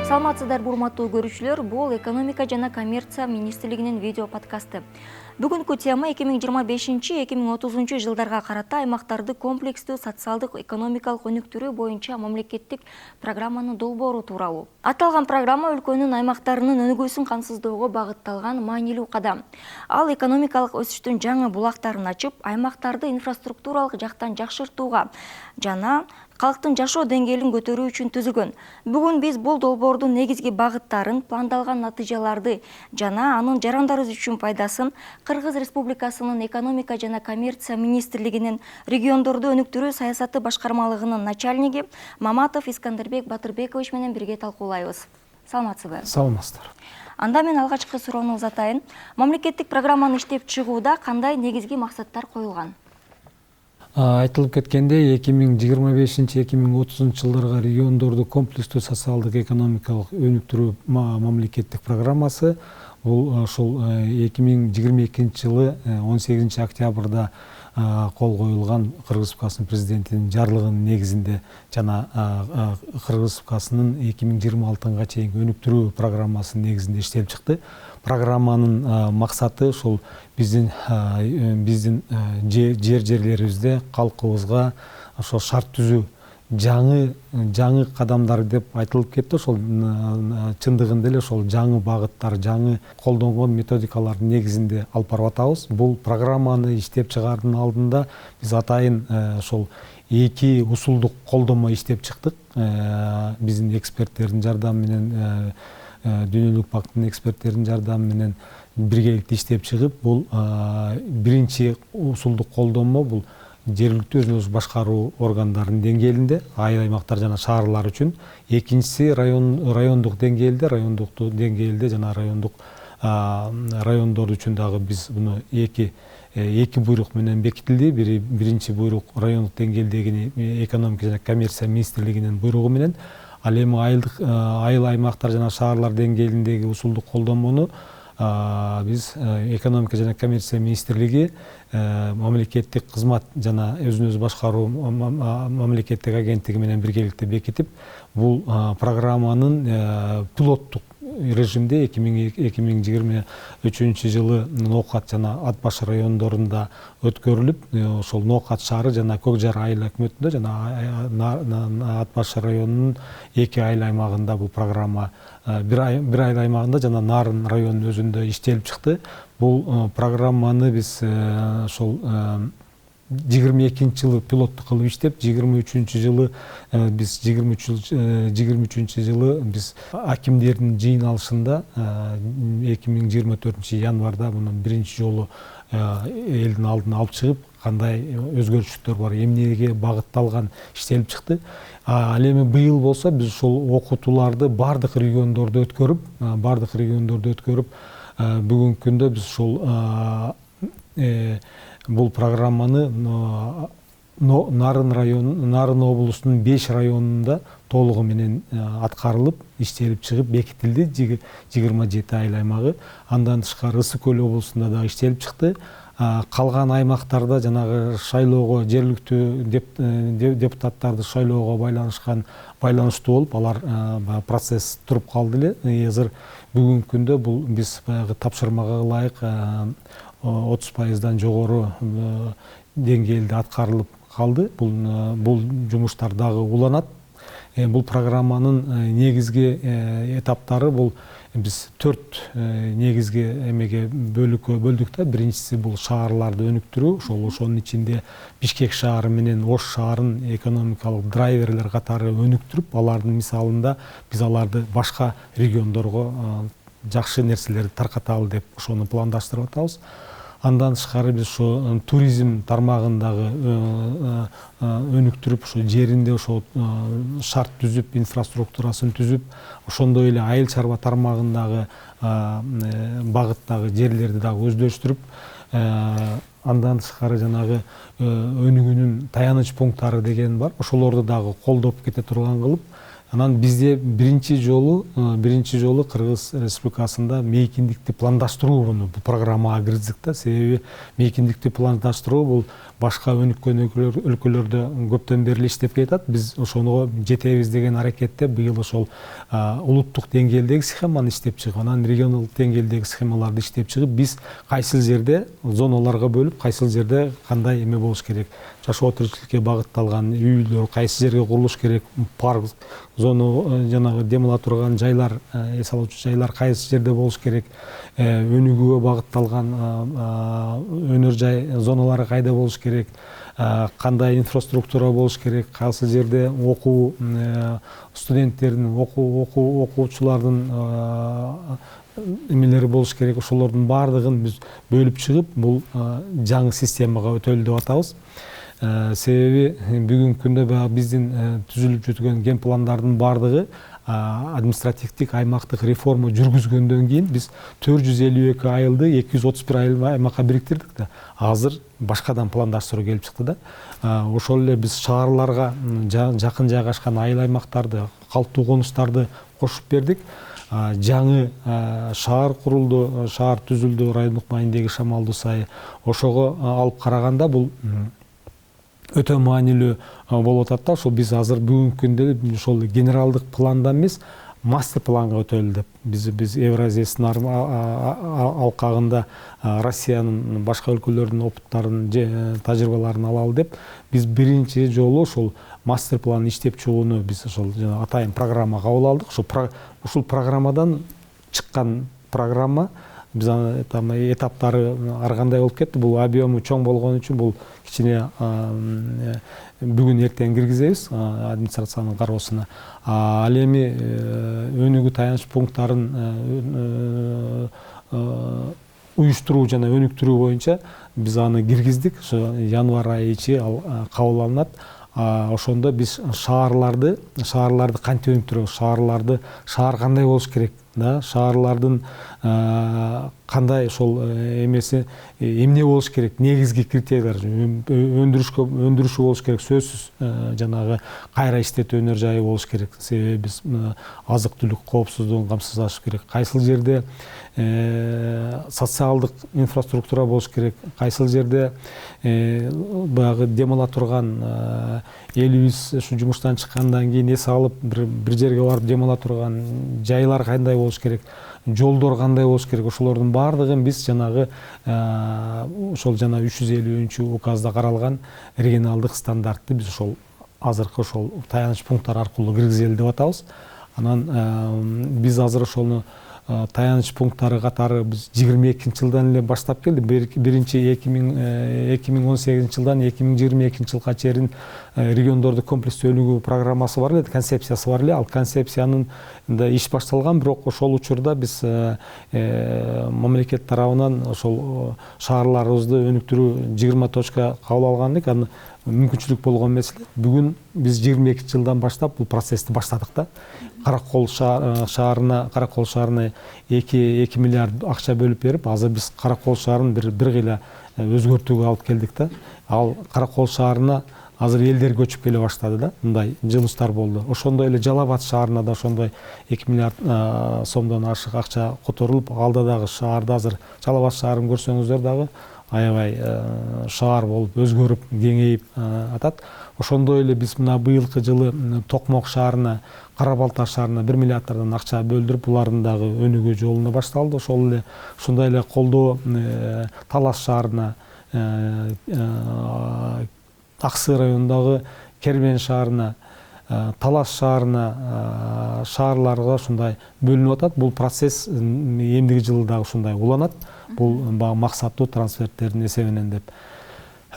Саламатсыздар урматтуу көрүүчүлөр, бул экономика жана коммерция министрлигинин видео подкасты. Бүгүнкү тема 2025-2030 жылдарга карата аймактарды комплекстүү социалдык экономикалык өнүктүрүү боюнча мамлекеттик программаны долбоору тууралуу. Аталган программа өлкөнүн аймактарынын өнүгүүсүн камсыздоого багытталган маанилүү кадам. Ал экономикалык өсүштүн жаңы булактарын ачып, аймактарды инфраструктуралык жактан жакшыртууга жана калктын жашоо деңгээлин көтөрүү үчүн түзүлгөн. Бүгүн биз бул долбоордун негизги багыттарын, пландалган натыйжаларды жана анын жарандарыбыз үчүн пайдасын Кыргыз Республикасынын экономика жана коммерция министрлигинин региондорду өнүктүрүү саясаты башкармалыгынын начальниги Маматов Искандербек Батырбекович менен бирге талкуулайбыз. Саламатсызбы? Саламатсыздар. Анда мен алгачкы суроону узатайын. Мамлекеттик программаны иштеп чыгууда кандай негизги максаттар коюлган? Айтылып кеткендей, 2025-2030 жылдарга региондорду комплекстүү социалдык экономикалык өнүктүрүү мамлекеттик программасы бул ошол 2022 жылы 18 октябрда кол коюлган Кыргыз Республикасынын президентинин жарлыгынын негизинде жана Кыргыз Республикасынын 2026 чейинки өнүктүрүү программасынын негизинде иштелип чыкты. Программанын максаты ошол биздин жерлерибизде калкыбызга ошол шарт түзүү жаңы кадамдар деп айтылып кетти. Ошол чындыгында эле ошол жаңы багыттар, жаңы колдонгон методикалардын негизинде алып барып атабыз. Бул программаны иштеп чыгаардын алдында биз атайын ошол 2 усулдук колдомо иштеп чыктык. Биздин эксперттердин жардамы менен, Дүйнөлүк банктын эксперттердин жардамы менен биргеликте иштеп чыгып, бул биринчи усулдук колдомо бул жергиликтүү өзүн-өзү башкаруу органдарынын деңгээлинде, айыл аймактар жана шаарлар үчүн. Экинчиси райондук деңгээлде жана райондор үчүн дагы биз буну эки буйрук менен бекитилди. Биринчи буйрук райондук деңгээлдеги экономика жана коммерция министрлигинин буйругу менен, ал эми айыл аймактар жана шаарлар деңгээлиндеги усулдук колдомону биз экономика жана коммерция министрлиги мамлекеттик кызмат жана өзүн-өзү башкаруу мамлекеттик агенттиги менен биргеликте бекитип, бул программанын пилоттук режимде 2023 жылы Ноокат жана Ат баш райондорунда өткөрүлүп, ошол Ноокат шаары жана Көк Жар айыл өкмөтүндө жана Ат баш районунун 2 айыл аймагында бул программа, бир айыл аймагында жана Нарын районунун өзүндө иштелип чыкты. Бул программаны биз ошол 22 жылы пилоттук кылып иштеп, 23 жылы биз акимдердин жыйналышында 2024 январда муну биринчи жолу элдин алдына алып чыгып, кандай өзгөрүштөр бар, эмнеге багытталган иштелип чыкты. Ал эми быйыл болсо биз ошол окутууларды бардык региондордо өткөрүп, бүгүнкү күндө биз ошол бул программаны Нарын облусунун 5 районунда толугу менен аткарылып, иштелип чыгып, бекитилди 27 айыл аймагы. Андан тышкары Ысык көл облусунда да иштелип чыкты. Калган аймактарда жанагы шайлоого, жергиликтүү депутаттарды шайлоого байланыштуу болуп, алар процесс туруп калды эле. Азыр бүгүнкү күндө бул биз баягы тапшырмага ылайык 30%дан жогору деңгээлде аткарылып калды. Бул жумуштар дагы уланат. Бул программанын негизги этаптары бул биз 4 негизги эмеге бөлдүк да. Биринчиси бул шаарларды өнүктүрүү. Ошонун ичинде Бишкек шаары менен Ош шаарын экономикалык драйверлер катары өнүктүрүп, алардын мисалында биз аларды башка региондорго жакшы нерселерди таркаталы деп ошону пландаштырып атабыз. Андан тышкары биз ошо туризм тармагындагы өнүктүрүп, ошо жеринде ошо шарт түзүп, инфраструктурасын түзүп, ошондой эле айыл чарба тармагындагы багыттагы жерлерди дагы өздөштүрүп, андан тышкары жанагы өнүгүүнүн таяныч пункттары деген бар. Ошолорду дагы колдоп кете турган кылып, Анан бизде биринчи жолу Кыргыз Республикасында мейкиндикти пландаштырууну бул программага киргиздик да. Себеби мейкиндикти пландаштыруу бул башка өнүккөн өлкөлөрдө көптөн бери эле иштеп келатат. Биз ошого жетебиз деген аракетте быйыл ошол улуттук деңгээлдеги схеманы иштеп чыгып, анан регионалдык деңгээлдеги схемаларды иштеп чыгып, биз кайсыл жерде зоналарга бөлүп, кайсыл жерде кандай эме болуш керек, жашоо тиричиликке багытталган үйлөр кайсы жерге курулуш керек, парк зона жанагы дем ала турган жайлар, эс алуучу жайлар кайсы жерде болуш керек, өнүгүүгө багытталган өнөр жай зоналары кайда болуш керек, кандай инфраструктура болуш керек, кайсы жерде окуу студенттердин, окуучулардын эмелери болуш керек, ошолордун баардыгын биз бөлүп чыгып, бул жаңы системага өтөлү деп атабыз. Себеби бүгүнкү күндө баягы биздин түзүлүп жүргөн ген пландардын баардыгы административдик аймактык реформа жүргүзгөндөн кийин биз 452 айылды 231 аймакка бириктирдик да. Азыр башкадан пландаштыруу келип чыкты да. Ошол эле биз шаарларга жакын жайгашкан айыл аймактарды, калктуу конуштарды кошуп бердик. Жаңы шаар курулду, шаар түзүлдү, райондук маанидеги Шамалдуу сайы. Ошого алып караганда бул өтө маанилүү болуп атат да. Ошол биз азыр бүгүнкү күндө ошол генералдык пландан эмес, мастер планга өтөлү деп. Биз Евразиясынын алкагында Россиянын башка өлкөлөрдүн опыттарын, тажрыйбаларын алалы деп, биз биринчи жолу ошол мастер план иштеп чыгууну биз ошол жана атайын программа кабыл алдык. Ушул программадан чыккан программа биз там этаптары ар кандай болуп кетти. Бул объему чоң болгон үчүн бул кичине бүгүн эртең киргизебиз администрациянын кароосуна. Ал эми өнүгүү таяныч пункттарын уюштуруу жана өнүктүрүү боюнча биз аны киргиздик. Ошо январь айы ичи ал кабыл алынат. Ошондо биз шаарларды кантип өнүктүрөбүз, шаар кандай болуш керек, да, шаарлардын кандай ошол эмеси эмне болуш керек, негизги критерийлер, өндүрүшкө болуш керек, сөзсүз жанагы кайра иштетүү өнөр жайы болуш керек. Себеби биз азык түлүк коопсуздугун камсыздаш керек. Кайсыл жерде социалдык инфраструктура болуш керек, кайсыл жерде баягы дем ала турган элибиз ушу жумуштан чыккандан кийин эс алып бир жерге барып дем ала турган жайлар кандай болуш керек, жолдор кандай болуш керек, ошолордун баардыгын биз жанагы ошол жана 350 указда каралган регионалдык стандартты биз ошол азыркы ошол таяныч пункттар аркылуу киргизели деп атабыз. Анан биз азыр ошону таяныч пункттары катары биз 22-жылдан эле баштап келдик. Биринчи 2018-жылдан 2022-жылга чейин региондорду комплекстүү өнүгүү программасы бар эле, концепциясы бар эле. Ал концепциянын да иш башталган, бирок ошол учурда биз мамлекет тарабынан ошол шаарларыбызды өнүктүрүү 20 точка кабыл алган элек. Аны мүмкүнчүлүк болгон меселе. Бүгүн биз 22-жылдан баштап бул процессти баштадык да. Каракол шаарына 2 миллиард акча бөлүп берип, азыр биз Каракол шаарын бир кыйла өзгөртүүгө алып келдик да. Ал Каракол шаарына азыр элдер көчүп келе баштады да. Мындай жылыштар болду. Ошондой эле Жалал Абад шаарына да ошондой 2 миллиард сомдон ашык акча которулуп, алда дагы шаарда азыр Жалал Абад шаарын көрсөңүздөр дагы аябай шаар болуп өзгөрүп, кеңейип атат. Ошондой эле биз мына быйылкы жылы Токмок шаарына, Кара Балта шаарына 1 миллиарддан акча бөлдүрүп, булардын дагы өнүгүү жолуна башталды. Ошол эле ушундай эле колдоо Талас шаарына, Аксы районундагы Кербен шаарына, Талас шаарына, шаарларга ушундай бөлүнүп атат. Бул процесс эмдиги жылы дагы ушундай уланат. Бул максаттуу трансферттердин эсебинен деп.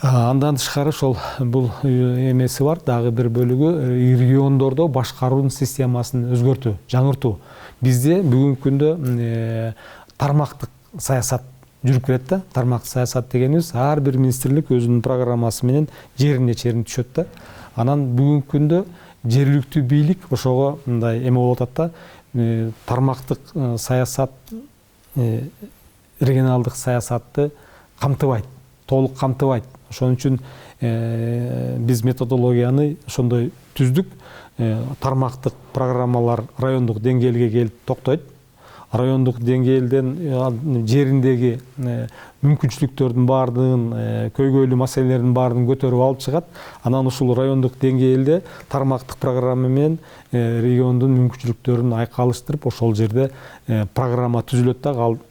Андан тышкары ошол бул эмеси бар, дагы бир бөлүгү региондордо башкаруунун системасын өзгөртүү, жаңыртуу. Бизде бүгүнкү күндө тармактык саясат жүрүп келет да. Тармактык саясат дегенибиз ар бир министрлик өзүнүн программасы менен жерине чейин түшөт да. Анан бүгүнкү күндө жергиликтүү бийлик ошого мындай эме болуп атат да. Тармактык саясат регионалдык саясатты камтыбайт, толук камтыбайт. Ошон үчүн биз методологияны ошондой түздүк. Тармактык программалар райондук деңгээлге келип токтойт. Райондук деңгээлден жериндеги мүмкүнчүлүктөрдүн баардыгын, көйгөйлүү маселелердин баардыгын көтөрүп алып чыгат. Анан ушул райондук деңгээлде тармактык программа менен региондун мүмкүнчүлүктөрүн айкалыштырып, ошол жерде программа түзүлөт да, ал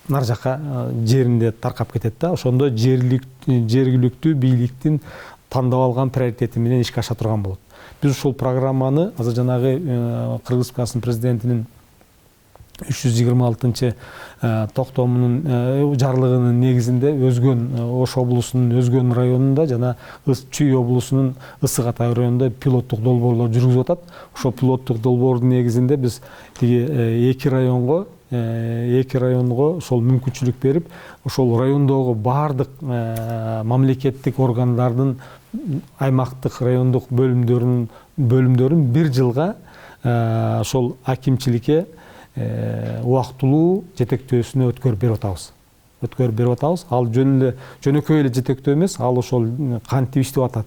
нар жака жеринде таркап кетет да. Ошондо жергиликтүү бийликтин тандап алган приоритети менен ишке аша турган болот. Биз ушул программаны азыр жанагы Кыргыз Республикасынын президентинин 326 токтомунун жарлыгынын негизинде Өзгөн Ош облусунун Өзгөн районунда жана Чүй облусунун Ысык Атай районунда пилоттук долбоорлор жүргүзүп атат. Ошол пилоттук долбоордун негизинде биз эки районго ошол мүмкүнчүлүк берип, ошол райондогу баардык мамлекеттик органдардын аймактык райондук бөлүмдөрүн бир жылга ошол акимчиликке убактылуу жетектөөсүнө өткөрүп берип атабыз. Ал жөнөкөй эле жетектөө эмес, ал ошол кантип иштеп атат,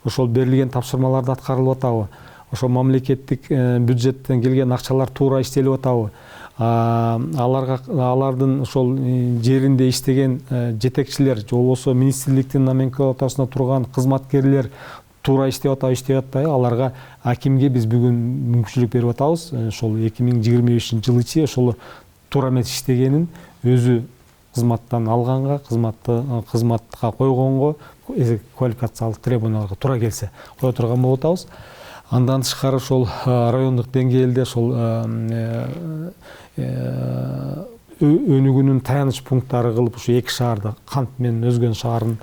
ошол берилген тапшырмаларды аткарылып атабы, ошол мамлекеттик бюджеттен келген акчалар туура иштелип атабы, алардын ошол жеринде иштеген жетекчилер же болбосо министрликтин номенклатурасында турган кызматкерлер туура иштеп атпайбы, аларга акимге биз бүгүн мүмкүнчүлүк берип атабыз. Ошол 2025 жыл ичи ошол туура эмес иштегенин өзү кызматтан алганга, кызматка койгонго, квалификациялык требованияларга туура келсе кое турган болуп атабыз. Андан тышкары ошол райондук деңгээлде ошол өнүгүүнүн таяныч пункттары кылып ушу эки шаарда, Кант менен Өзгөн шаарын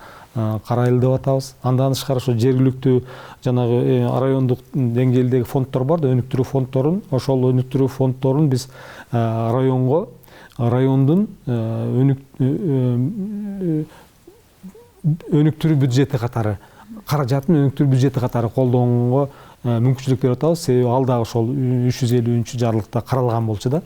карайлы деп атабыз. Андан тышкары ошо жергиликтүү жанагы райондук деңгээлдеги фонддор бар да, өнүктүрүү фонддорун, ошол өнүктүрүү фонддорун биз райондун өнүктүрүү бюджети катары, каражатын өнүктүрүү бюджети катары колдонгонго мүмкүнчүлүк берип атабыз. Себеби ал дагы ошол 350 жарлыкта каралган болчу да.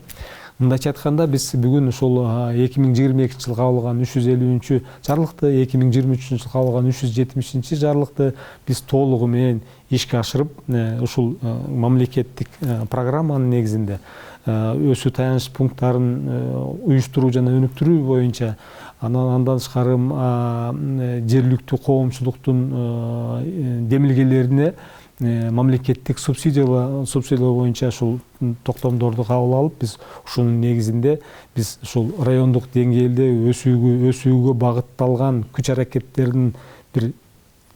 Мындайча айтканда, биз бүгүн ушул 2022 жылы кабылган 350 жарлыкты, 2023 жылы кабылган 370 жарлыкты биз толугу менен ишке ашырып, ушул мамлекеттик программанын негизинде өсүү таяныч пункттарын уюштуруу жана өнүктүрүү боюнча, андан тышкары жергиликтүү коомчулуктун демилгелерине мамлекеттик субсидиялоо боюнча ушул токтомдорду кабыл алып, биз ушунун негизинде биз ушул райондук деңгээлде өсүүгө багытталган күч аракеттердин бир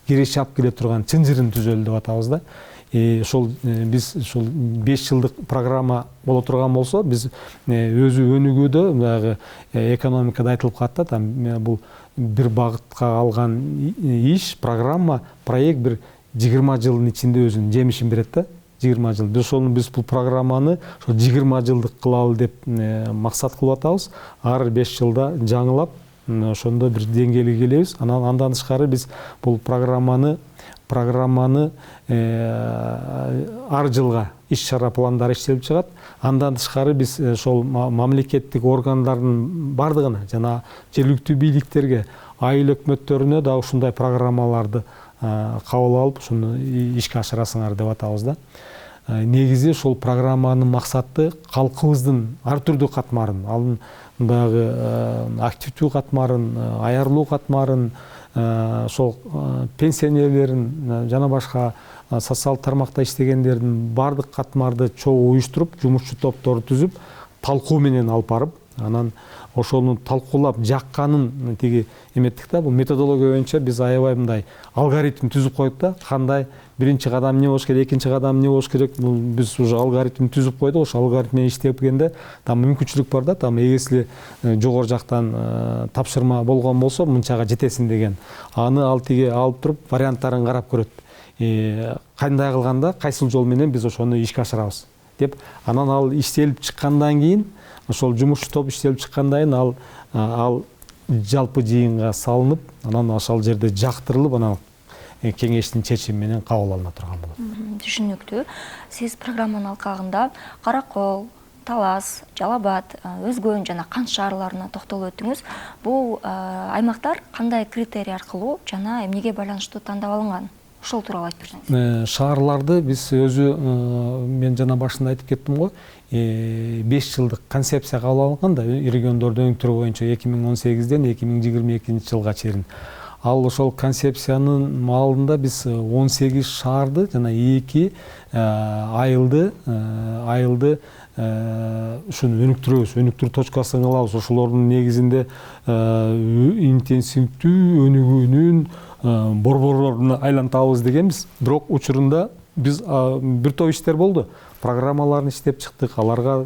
киреше алып келе турган чынжырын түзөлү деп атабыз да. Ошол биз ушул 5 жылдык программа боло турган болсо, биз өзү өнүгүүдө дагы экономикада айтылып калат да, бул бир багытка алган иш, программа, проект бир 20 жылдын ичинде өзүнүн жемишин берет да. 20 жыл. Биз бул программаны 20 жылдык кылалы деп максат кылып атабыз. Ар 5 жылда жаңылап, ошондо бир деңгээлге келебиз. Андан тышкары биз бул программаны ар жылга иш-чара пландары иштелип чыгат. Андан тышкары биз ошол мамлекеттик органдардын бардыгына жана жергиликтүү бийликтерге, айыл өкмөттөрүнө да ушундай программаларды кабыл алып, ушуну ишке ашырасыңар деп атабыз да. Негизи ошол программанын максаты калкыбыздын ар түрдүү катмарын, анын дагы активдүү катмарын, аярлуу катмарын, ошол пенсионерлерин жана башка социалдык тармакта иштегендердин бардык катмарды чогуу уюштуруп, жумушчу топторду түзүп, талкуу менен алып барып, анан ошону талкуулап жакканын тиги эметтик да. Бул методология боюнча биз аябай мындай алгоритм түзүп койдук да. Кандай биринчи кадам эмне болуш керек, экинчи кадам эмне болуш керек, бул биз уже алгоритм түзүп койдук. Ошол алгоритм менен иштегенде там мүмкүнчүлүк бар да. Там эгесли жогору жактан тапшырма болгон болсо мынчага жетесиң деген. Аны ал тиги алып туруп варианттарын карап көрөт. Кандай кылганда кайсыл жол менен биз ошону ишке ашырабыз деп. Анан ал иштелип чыккандан кийин, ошол жумушчу топ иштелип чыккандан кийин ал жалпы жыйынга салынып, анан ошол жерде жактырылып, анан кеңештин чечими менен кабыл алына турган болот. Түшүнүктүү. Сиз программанын алкагында Каракол, Талас, Жалал Абад, өзгөн жана Кант шаарларына токтолуп өттүңүз. Бул аймактар кандай критерий аркылуу жана эмнеге байланыштуу тандап алынган? Ошол тууралуу айтып берсеңиз. Шаарларды биз өзү мен жана башында айтып кеттим го, 5 жылдык концепция кабыл алынган да региондорду өнүктүрүү боюнча 2018-ден 2022 жылга чейин. Ал ошол концепциянын маалында биз 18 шаарды жана 2 айылды ушуну өнүктүрүү точкасын кылабыз. Ошолордун негизинде интенсивдүү өнүгүүнүн борборлоруна айлантабыз дегенбиз. Бирок учурунда биз бир топ иштер болду. Программаларын иштеп чыктык. Аларга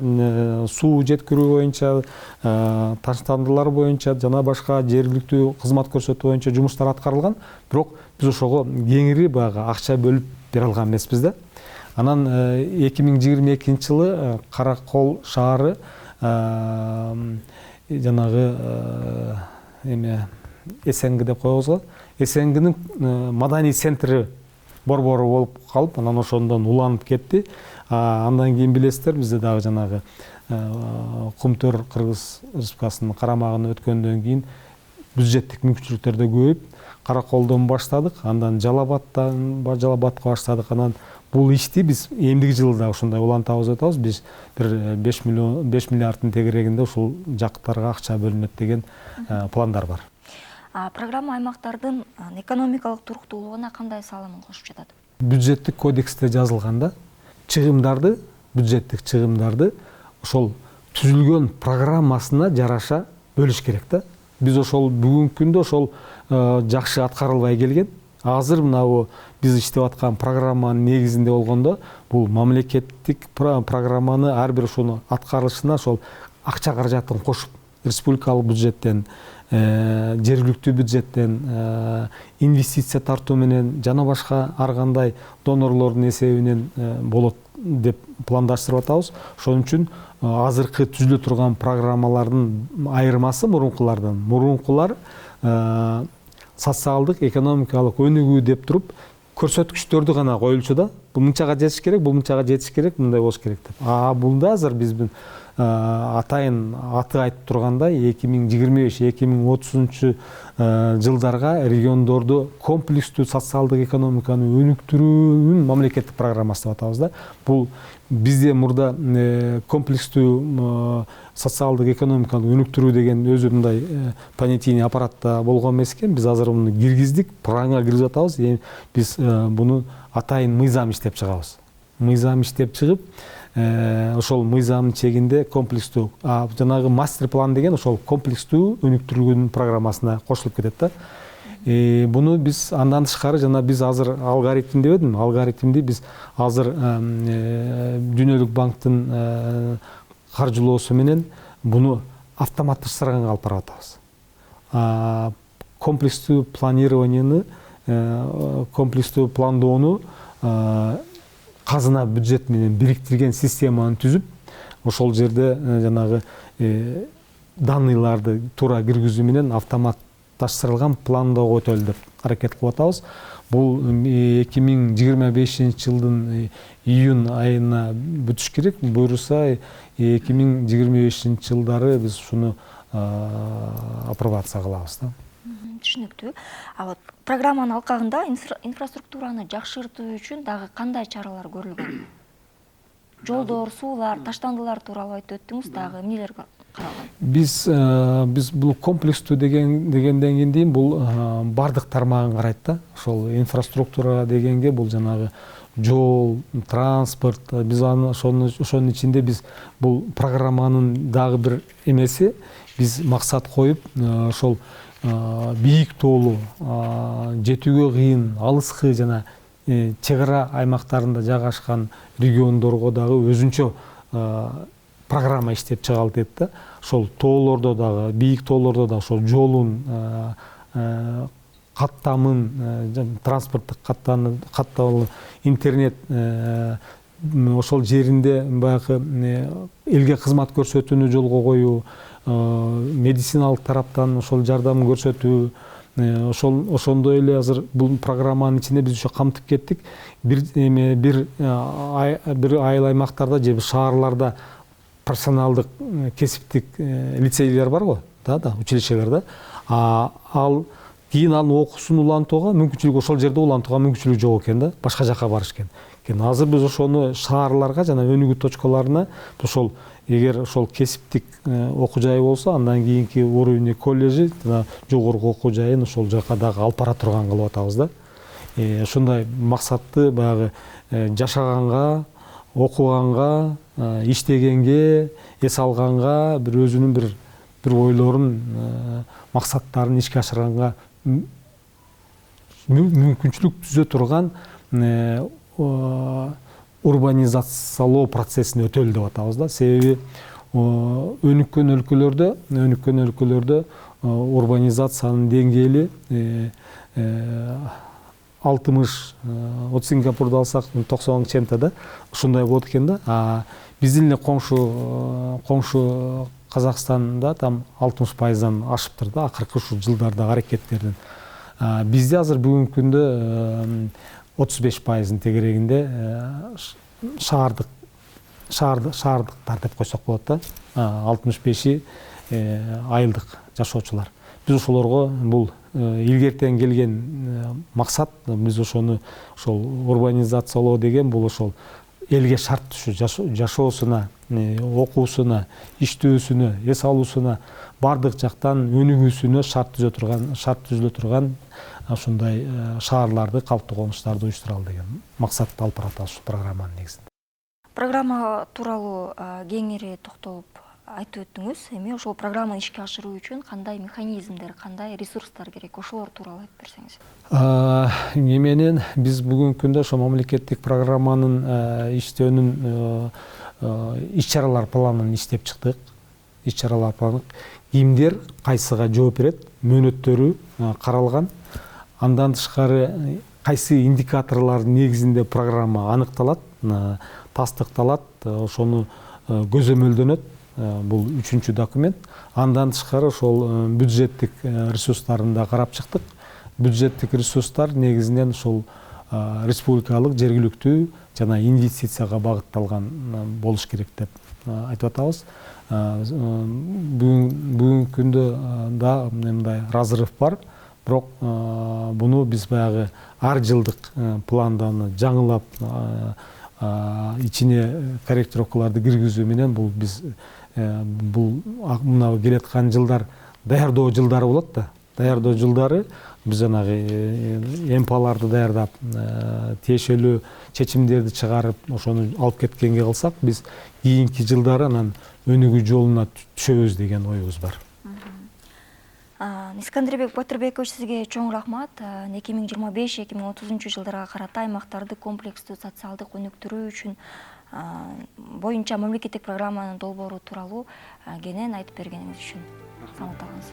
суу жеткирүү боюнча, таштандылар боюнча жана башка жергиликтүү кызмат көрсөтүү боюнча жумуштар аткарылган. Бирок биз ошого кеңири баягы акча бөлүп бере алган эмеспиз да. Анан 2022 жылы Каракол шаары жанагы Эсенги деп коебуз го. Эсенгинин маданий центри борбору болуп калып, анан ошондон уланып кетти. Андан кийин билесиздер, бизде дагы жанагы Кумтөр Кыргыз Республикасынын карамагына өткөндөн кийин бюджеттик мүмкүнчүлүктөр да көбөйүп, Караколдон баштадык, андан Жалал Абадка баштадык. Анан бул ишти биз эмдиги жылда ушундай улантабыз деп атабыз. Биз бир 5 миллиарддын тегерегинде ушул жактарга акча бөлүнөт деген пландар бар. Программа аймактардын экономикалык туруктуулугуна кандай салымын кошуп жатат? Бюджеттик кодексте жазылганда бюджеттик чыгымдарды ошол түзүлгөн программасына жараша бөлүш керек да. Биз ошол бүгүнкү күндө ошол жакшы аткарылбай келген. Азыр мына биз иштеп аткан программанын негизинде болгондо бул мамлекеттик программаны ар бир ошону аткарылышына ошол акча каражатын кошуп, республикалык бюджеттен, жергиликтүү бюджеттен, инвестиция тартуу менен жана башка ар кандай донорлордун эсебинен болот деп пландаштырып атабыз. Ошон үчүн азыркы түзүлө турган программалардын айырмасы мурункулар социалдык, экономикалык өнүгүү деп туруп көрсөткүчтөрдү гана коюлчу да. Бул мынчага жетиш керек, бул мынчага жетиш керек, мындай болуш керек деп. Бунда азыр биздин атайын аты айтып тургандай 2025-2030 жылдарга региондорду комплекстүү социалдык экономиканы өнүктүрүүнүн мамлекеттик программасы деп атабыз да. Бул бизде мурда комплекстүү социалдык экономиканы өнүктүрүү деген өзү мындай понятийный аппаратта болгон эмес экен. Биз азыр муну киргиздик, праңга киргизип атабыз. Биз буну атайын мыйзам иштеп чыгабыз. Мыйзам иштеп чыгып, ошол мыйзамдын чегинде комплекстүү жанагы мастер план деген ошол комплекстүү өнүктүрүүнүн программасына кошулуп кетет да. Буну биз андан тышкары жана биз азыр алгоритм дебедим, алгоритмди биз азыр Дүйнөлүк банктын каржылоосу менен буну автоматташтырганга алып барып атабыз. Комплекстүү планированияны, комплекстүү пландоону казына бюджет менен бириктирген системаны түзүп, ошол жерде жанагы данныйларды туура киргизүү менен автоматташтырылган пландоого өтөлү деп аракет кылып атабыз. Бул 2025 жылдын июнь айына бүтүш керек. Буюрса 2025 жылдары биз ушуну апробация кылабыз да. Түшүнүктүү. Программанын алкагында инфраструктураны жакшыртуу үчүн дагы кандай чаралар көрүлгөн? Жолдор, суулар, таштандылар тууралуу айтып өттүңүз, дагы эмнелер каралган? Биз бул комплекстүү дегенден кийин бул бардык тармагын карайт да. Ошол инфраструктура дегенге бул жанагы жол, транспорт, биз ошонун ичинде биз бул программанын дагы бир эмеси, биз максат коюп, ошол бийик тоолуу, жетүүгө кыйын, алыскы жана чек ара аймактарында жайгашкан региондорго дагы өзүнчө программа иштеп чыгалы дейт да. Ошол тоолордо дагы, бийик тоолордо да ошол жолун, каттамын, транспорттук каттамы, интернет ошол жеринде баягы элге кызмат көрсөтүүнү жолго коюу, медициналык тараптан ошол жардам көрсөтүү, ошондой эле азыр бул программанын ичинде биз ушу камтып кеттик. Бир айыл аймактарда же шаарларда профессионалдык кесиптик лицейлер бар го, да, училищелер да. Ал кийин анын окуусун улантууга мүмкүнчүлүк, ошол жерде улантууга мүмкүнчүлүк жок экен да, башка жака барыш экен. Азыр биз ошону шаарларга жана өнүгүү точкаларына ошол эгер ошол кесиптик окуу жайы болсо, андан кийинки уровень колледжи жана жогорку окуу жайын ошол жака дагы алып бара турган кылып атабыз да. Ушундай максатты баягы жашаганга, окуганга, иштегенге, эс алганга, бир өзүнүн бир ойлорун, максаттарын ишке ашырганга мүмкүнчүлүк түзө турган урбанизациялоо процессин өтөлү деп атабыз да. Себеби өнүккөн өлкөлөрдө урбанизациянын деңгээли 60, Сингапурду алсак 90 чем-то да, ушундай болот экен да. Биздин эле коңшу Казакстанда там 60%дан ашыптыр да, акыркы ушу жылдардагы аракеттерден. Бизде азыр бүгүнкү күндө 35%-ын тегерегинде шаардыктар деп койсок болот да. 65-и айылдык жашоочулар. Биз ошолорго бул илгертен келген максат, биз ошону ошол урбанизациялоо деген бул ошол элге шарт түшү, жашоосуна, окуусуна, иштөөсүнө, эс алуусуна, бардык жактан өнүгүүсүнө шарт түзүлө турган ошондой шаарларды, калыптуу конуштарды уюштуралы деген максатты алып баратабыз ушул программанын негизинде. Программа тууралуу кеңири токтолуп айтып өттүңүз. Эми ошол программаны ишке ашыруу үчүн кандай механизмдер, кандай ресурстар керек, ошолор тууралуу айтып берсеңиз. Неменен биз бүгүнкү күндө ошо мамлекеттик программанын иштөөнүн иш-чаралар планын иштеп чыктык. Иш-чаралар планы кимдер кайсыга жооп берет, мөөнөттөрү каралган. Андан тышкары кайсы индикаторлор негизинде программа аныкталат, тастыкталат, ошону көзөмөлдөнөт. Бул 3-чү документ. Андан тышкары ошол бюджеттик ресурстарын да карап чыктык. Бюджеттик ресурстар негизинен ошол республикалык, жергиликтүү жана инвестицияга багытталган болуш керек деп айтып атабыз. Бүгүнкү күндө да мындай разрыв бар, бирок буну биз баягы ар жылдык планданы жаңылап ичине корректировкаларды киргизүү менен бул биз мына келаткан жылдар даярдоо жылдары болот да. Даярдоо жылдары биз жанагы эмпаларды даярдап, тиешелүү чечимдерди чыгарып, ошону алып кеткенге калсак, биз кийинки жылдары анан өнүгүү жолуна түшөбүз деген оюбуз бар. Искандербек Батырбекович, сизге чоң рахмат. 2025-2030 жылдарга карата аймактарды комплекстүү социалдык өнүктүрүү үчүн боюнча мамлекеттик программанын долбоору тууралуу кенен айтып бергениңиз үчүн. Саламат калыңыз.